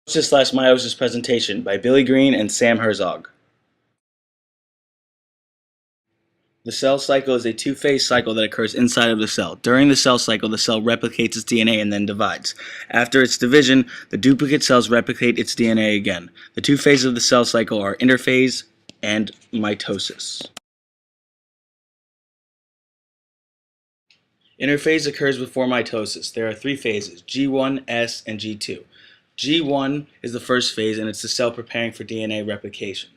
Mitosis/Meiosis presentation by Billy Green and Sam Herzog. The cell cycle is a two-phase cycle that occurs inside of the cell. During the cell cycle, the cell replicates its DNA and then divides. After its division, the duplicate cells replicate its DNA again. The two phases of the cell cycle are interphase and mitosis. Interphase occurs before mitosis. There are three phases, G1, S, and G2. G1 is the first phase, and it's the cell preparing for DNA replication.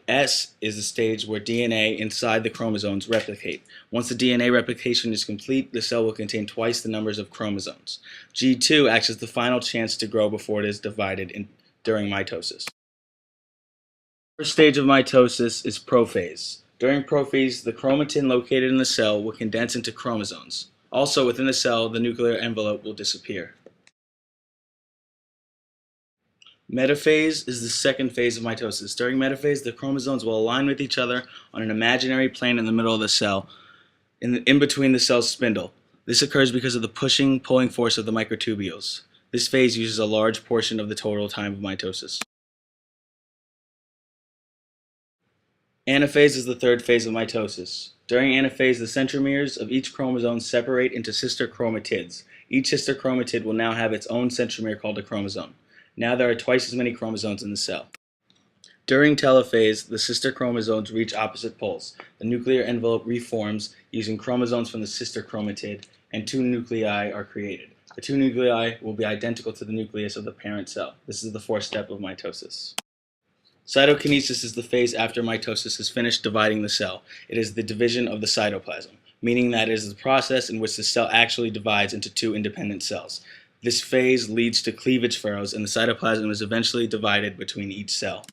S is the stage where DNA inside the chromosomes replicate. Once the DNA replication is complete, the cell will contain twice the numbers of chromosomes. G2 acts as the final chance to grow before it is divided during mitosis. The first stage of mitosis is prophase. During prophase, the chromatin located in the cell will condense into chromosomes. Also, within the cell, the nuclear envelope will disappear. Metaphase is the second phase of mitosis. During metaphase, the chromosomes will align with each other on an imaginary plane in the middle of the cell, in between the cell's spindle. This occurs because of the pulling force of the microtubules. This phase uses a large portion of the total time of mitosis. Anaphase is the third phase of mitosis. During anaphase, the centromeres of each chromosome separate into sister chromatids. Each sister chromatid will now have its own centromere called a chromosome. Now there are twice as many chromosomes in the cell. During telophase, the sister chromosomes reach opposite poles. The nuclear envelope reforms using chromosomes from the sister chromatid, and two nuclei are created. The two nuclei will be identical to the nucleus of the parent cell. This is the fourth step of mitosis. Cytokinesis is the phase after mitosis has finished dividing the cell. It is the division of the cytoplasm, meaning that it is the process in which the cell actually divides into two independent cells. This phase leads to cleavage furrows, and the cytoplasm is eventually divided between each cell.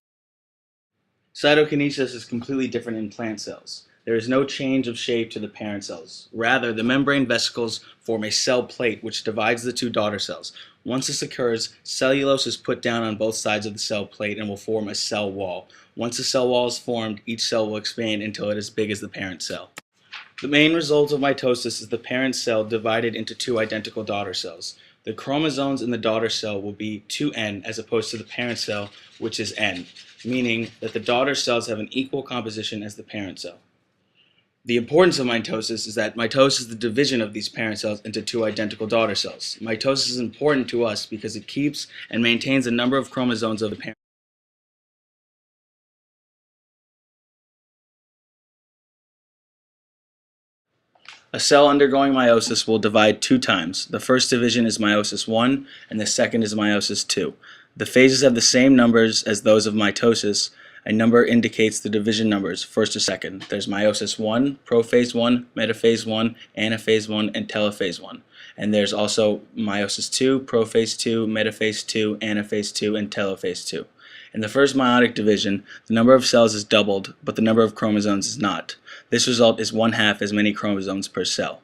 Cytokinesis is completely different in plant cells. There is no change of shape to the parent cells. Rather, the membrane vesicles form a cell plate which divides the two daughter cells. Once this occurs, cellulose is put down on both sides of the cell plate and will form a cell wall. Once the cell wall is formed, each cell will expand until it is as big as the parent cell. The main result of mitosis is the parent cell divided into two identical daughter cells. The chromosomes in the daughter cell will be 2N as opposed to the parent cell, which is N, meaning that the daughter cells have an equal composition as the parent cell. The importance of mitosis is that mitosis is the division of these parent cells into two identical daughter cells. Mitosis is important to us because it keeps and maintains the number of chromosomes of the parent. A cell undergoing meiosis will divide two times. The first division is meiosis 1 and the second is meiosis 2. The phases have the same numbers as those of mitosis. A number indicates the division numbers, first to second. There's meiosis 1, prophase 1, metaphase 1, anaphase 1, and telophase 1. And there's also meiosis 2, prophase 2, metaphase 2, anaphase 2, and telophase 2. In the first meiotic division, the number of cells is doubled, but the number of chromosomes is not. This result is 1/2 as many chromosomes per cell.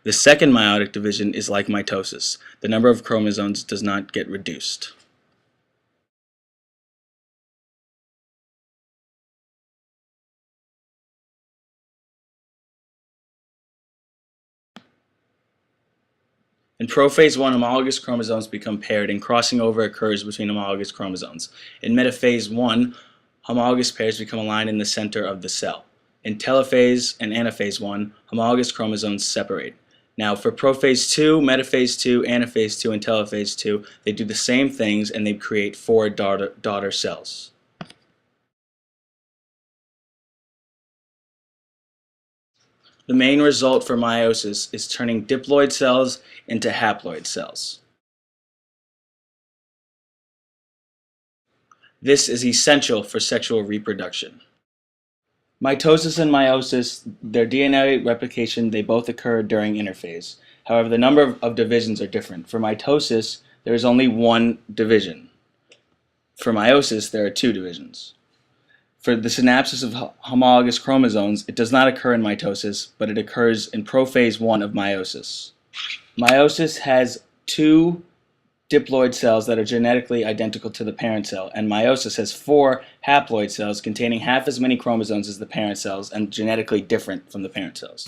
The second meiotic division is like mitosis. The number of chromosomes does not get reduced. In prophase 1, homologous chromosomes become paired and crossing over occurs between homologous chromosomes. In metaphase 1, homologous pairs become aligned in the center of the cell. In telophase and anaphase 1, homologous chromosomes separate. Now for prophase 2, metaphase 2, anaphase 2, and telophase 2, they do the same things and they create 4 daughter cells. The main result for meiosis is turning diploid cells into haploid cells. This is essential for sexual reproduction. Mitosis and meiosis, their DNA replication, they both occur during interphase. However, the number of divisions are different. For mitosis, there is only one division. For meiosis, there are two divisions. For the synapsis of homologous chromosomes, it does not occur in mitosis, but it occurs in prophase 1 of meiosis. Meiosis has two diploid cells that are genetically identical to the parent cell, and meiosis has 4 haploid cells containing half as many chromosomes as the parent cells and genetically different from the parent cells.